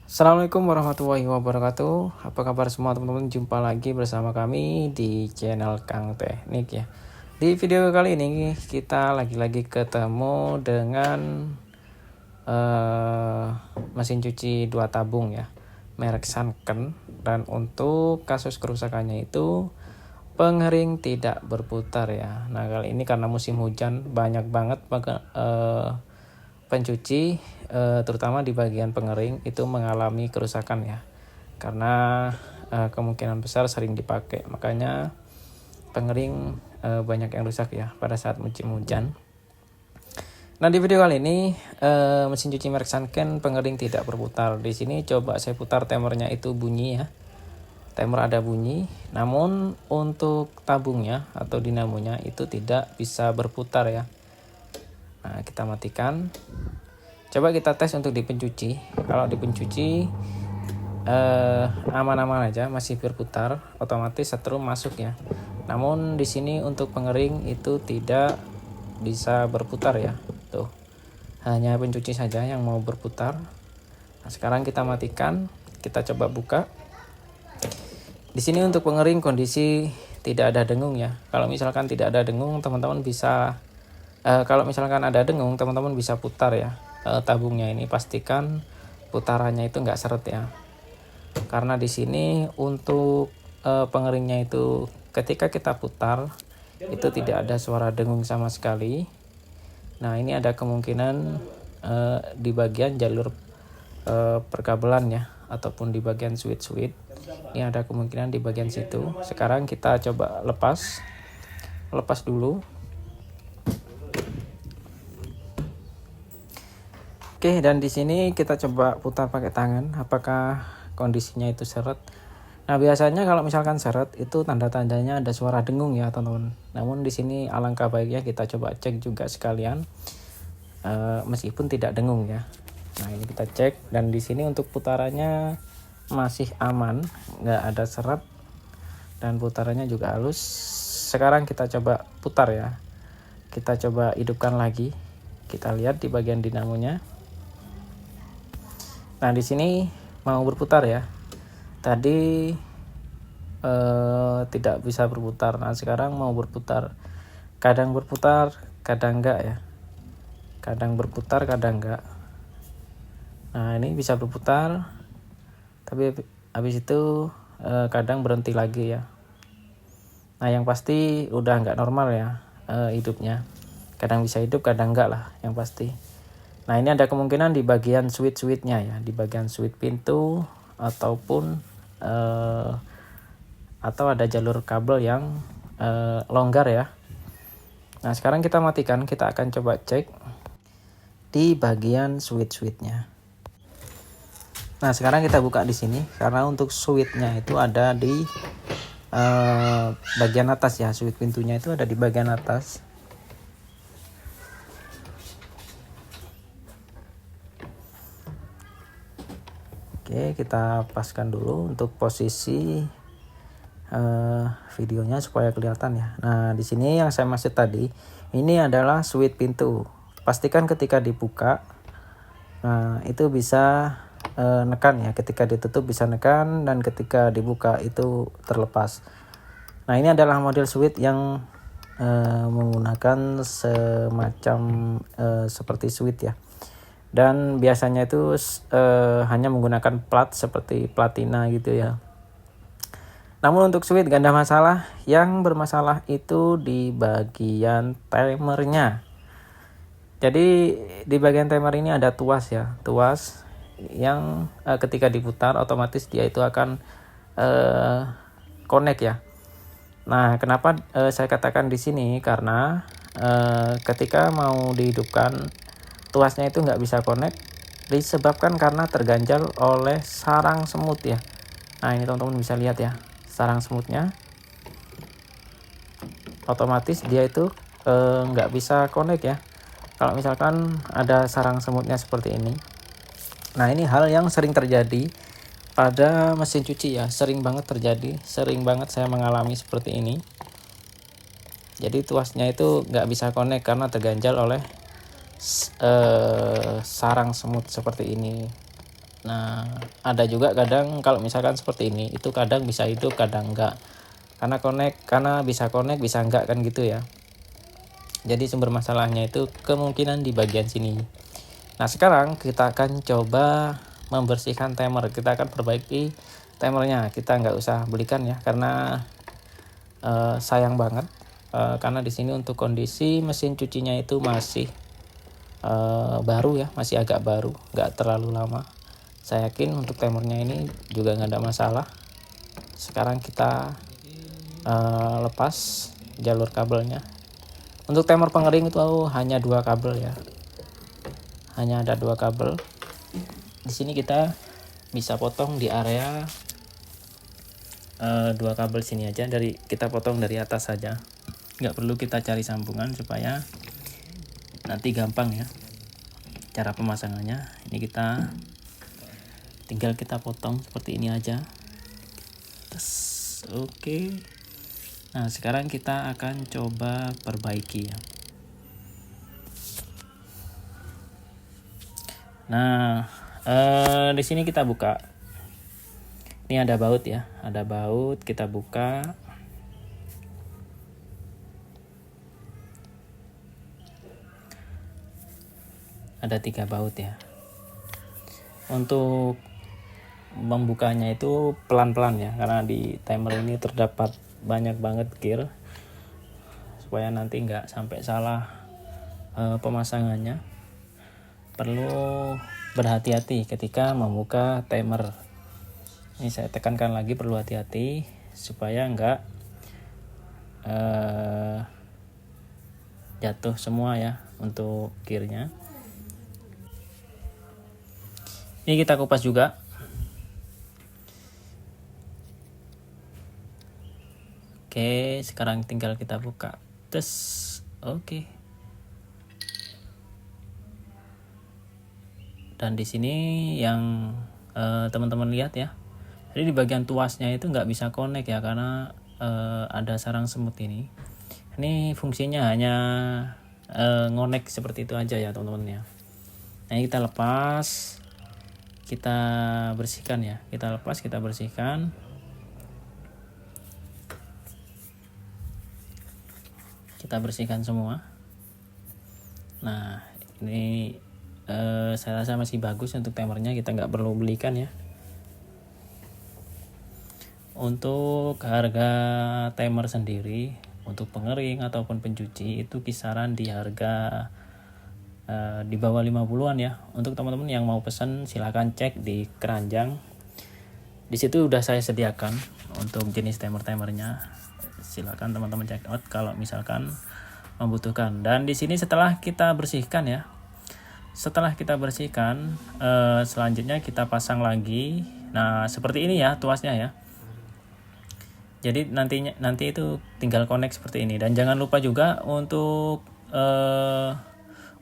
Assalamualaikum warahmatullahi wabarakatuh. Apa kabar semua teman-teman? Jumpa lagi bersama kami di channel Kang Teknik ya. Di video kali ini kita lagi-lagi ketemu dengan mesin cuci 2 tabung ya, merek Sanken. Dan untuk kasus kerusakannya itu pengering tidak berputar ya. Nah kali ini karena musim hujan banyak banget pencuci terutama di bagian pengering itu mengalami kerusakan ya, karena kemungkinan besar sering dipakai, makanya pengering banyak yang rusak ya pada saat musim hujan. Nah di video kali ini mesin cuci merek Sanken pengering tidak berputar. Di sini coba saya putar timernya itu bunyi ya, timer ada bunyi, namun untuk tabungnya atau dinamonya itu tidak bisa berputar ya. Nah kita matikan. Coba kita tes untuk di pencuci. Kalau di pencuci aman-aman aja, masih berputar, otomatis setrum masuk ya. Namun di sini untuk pengering itu tidak bisa berputar ya. Tuh. Hanya pencuci saja yang mau berputar. Nah, sekarang kita matikan, kita coba buka. Di sini untuk pengering kondisi tidak ada dengung ya. Kalau misalkan tidak ada dengung, teman-teman bisa kalau misalkan ada dengung, teman-teman bisa putar ya. Tabungnya ini pastikan putarannya itu enggak seret ya, karena di sini untuk pengeringnya itu ketika kita putar itu tidak ada suara dengung sama sekali. Nah ini ada kemungkinan di bagian jalur perkabelan ya, ataupun di bagian switch ini ada kemungkinan di bagian situ. Sekarang kita coba lepas dulu. Oke, dan di sini kita coba putar pakai tangan, apakah kondisinya itu seret. Nah, biasanya kalau misalkan seret itu tanda-tandanya ada suara dengung ya, teman-teman. Namun di sini alangkah baiknya kita coba cek juga sekalian, meskipun tidak dengung ya. Nah, ini kita cek, dan di sini untuk putarannya masih aman, nggak ada seret, dan putarannya juga halus. Sekarang kita coba putar ya. Kita coba hidupkan lagi. Kita lihat di bagian dinamonya. Nah di sini mau berputar ya. Tadi tidak bisa berputar. Nah sekarang mau berputar. Kadang berputar, kadang enggak ya. Kadang berputar, kadang enggak. Nah ini bisa berputar, tapi habis itu kadang berhenti lagi ya. Nah yang pasti udah enggak normal ya hidupnya. Kadang bisa hidup, kadang enggak lah yang pasti. Nah ini ada kemungkinan di bagian switch-nya ya, di bagian switch pintu ataupun atau ada jalur kabel yang longgar ya. Nah sekarang kita matikan, kita akan coba cek di bagian switch-nya. Nah sekarang kita buka di sini, karena untuk switch-nya itu ada di bagian atas ya, switch pintunya itu ada di bagian atas. Oke, kita paskan dulu untuk posisi videonya supaya kelihatan ya. Nah, di sini yang saya maksud tadi, ini adalah switch pintu. Pastikan ketika dibuka, nah itu bisa nekan ya. Ketika ditutup bisa nekan, dan ketika dibuka itu terlepas. Nah, ini adalah model switch yang menggunakan semacam seperti switch ya. Dan biasanya itu hanya menggunakan plat seperti platina gitu ya. Namun untuk switch gak ada masalah. Yang bermasalah itu di bagian timernya. Jadi di bagian timer ini ada tuas ya, tuas yang ketika diputar otomatis dia itu akan connect ya. Nah kenapa saya katakan di sini, karena ketika mau dihidupkan tuasnya itu nggak bisa connect, disebabkan karena terganjal oleh sarang semut ya. Nah ini teman-teman bisa lihat ya, sarang semutnya otomatis dia itu nggak bisa connect ya kalau misalkan ada sarang semutnya seperti ini. Nah ini hal yang sering terjadi pada mesin cuci ya, sering banget terjadi, sering banget saya mengalami seperti ini. Jadi tuasnya itu nggak bisa connect karena terganjal oleh sarang semut seperti ini. Nah, ada juga kadang kalau misalkan seperti ini, itu kadang bisa hidup, kadang enggak. Karena bisa connect, bisa enggak kan gitu ya. Jadi sumber masalahnya itu kemungkinan di bagian sini. Nah, sekarang kita akan coba membersihkan timer. Kita akan perbaiki timernya. Kita nggak usah belikan ya, karena sayang banget. Karena di sini untuk kondisi mesin cucinya itu masih baru ya, masih agak baru, nggak terlalu lama. Saya yakin untuk timernya ini juga nggak ada masalah. Sekarang kita lepas jalur kabelnya. Untuk timer pengering itu hanya 2 kabel ya, hanya ada 2 kabel. Di sini kita bisa potong di area 2 kabel sini aja, kita potong dari atas saja, nggak perlu kita cari sambungan supaya nanti gampang ya cara pemasangannya. Ini tinggal kita potong seperti ini aja. Oke. Nah, sekarang kita akan coba perbaiki ya. Nah, di sini kita buka. Ini ada baut ya, ada baut, kita buka. Ada 3 baut ya. Untuk membukanya itu pelan-pelan ya, karena di timer ini terdapat banyak banget gear, supaya nanti nggak sampai salah pemasangannya. Perlu berhati-hati ketika membuka timer. Ini saya tekankan lagi, perlu hati-hati supaya nggak jatuh semua ya untuk gearnya. Ini kita kupas juga. Oke, sekarang tinggal kita buka. Oke. Dan di sini yang teman-teman lihat ya. Jadi di bagian tuasnya itu nggak bisa connect ya, karena ada sarang semut ini. Ini fungsinya hanya ngonek seperti itu aja ya teman-teman ya. Nah, ini kita lepas, kita bersihkan ya. Kita lepas, kita bersihkan. Kita bersihkan semua. Nah, ini saya rasa masih bagus untuk timernya, kita nggak perlu belikan ya. Untuk harga timer sendiri untuk pengering ataupun pencuci itu kisaran di harga di bawah 50-an ya. Untuk teman-teman yang mau pesan silahkan cek di keranjang. Di situ udah saya sediakan untuk jenis timernya. Silakan teman-teman check out kalau misalkan membutuhkan. Dan di sini setelah kita bersihkan ya. Setelah kita bersihkan, selanjutnya kita pasang lagi. Nah, seperti ini ya tuasnya ya. Jadi nanti itu tinggal connect seperti ini. Dan jangan lupa juga untuk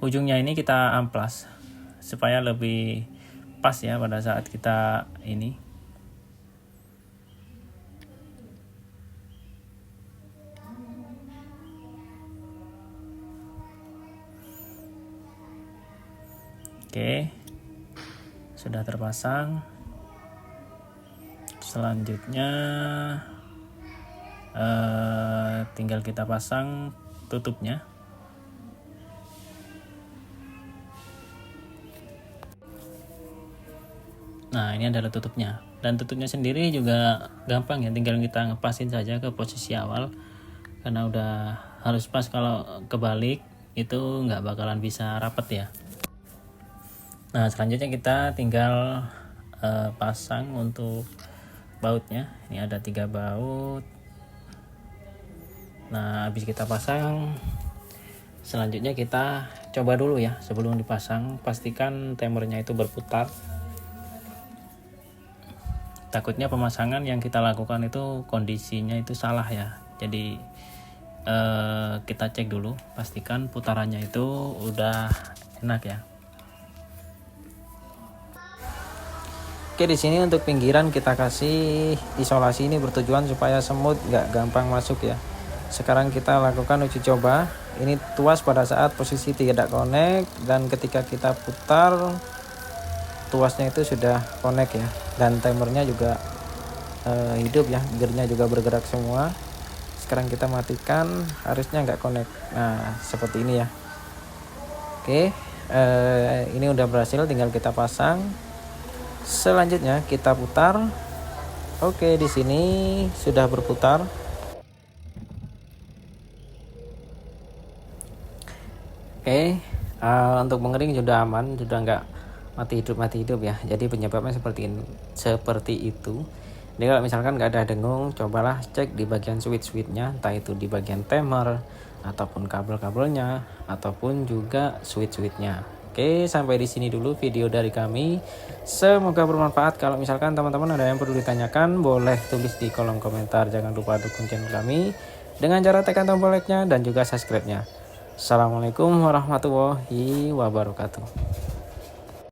ujungnya ini kita amplas supaya lebih pas ya pada saat kita ini. Oke, sudah terpasang. Selanjutnya tinggal kita pasang tutupnya. Nah, ini adalah tutupnya. Dan tutupnya sendiri juga gampang ya, tinggal kita ngepasin saja ke posisi awal. Karena udah harus pas, kalau kebalik itu nggak bakalan bisa rapet ya. Nah, selanjutnya kita tinggal pasang untuk bautnya. Ini ada 3 baut. Nah, habis kita pasang, selanjutnya kita coba dulu ya. Sebelum dipasang, pastikan timernya itu berputar. Takutnya pemasangan yang kita lakukan itu kondisinya itu salah ya. Jadi kita cek dulu, pastikan putarannya itu udah enak ya. Oke, di sini untuk pinggiran kita kasih isolasi, ini bertujuan supaya semut nggak gampang masuk ya. Sekarang kita lakukan uji coba. Ini tuas pada saat posisi tidak connect, dan ketika kita putar tuasnya itu sudah connect ya, dan timernya juga hidup ya, gearnya juga bergerak semua. Sekarang kita matikan, harusnya nggak connect. Nah seperti ini ya. Oke, ini udah berhasil, tinggal kita pasang. Selanjutnya kita putar. Oke, di sini sudah berputar. Oke, untuk mengering sudah aman, sudah nggak mati hidup ya. Jadi penyebabnya seperti itu. Jadi kalau misalkan nggak ada dengung, cobalah cek di bagian switch-switchnya, entah itu di bagian timer ataupun kabel-kabelnya ataupun juga switch-switchnya. Oke, sampai di sini dulu video dari kami. Semoga bermanfaat. Kalau misalkan teman-teman ada yang perlu ditanyakan, boleh tulis di kolom komentar. Jangan lupa dukung channel kami dengan cara tekan tombol like-nya dan juga subscribe-nya. Assalamualaikum warahmatullahi wabarakatuh.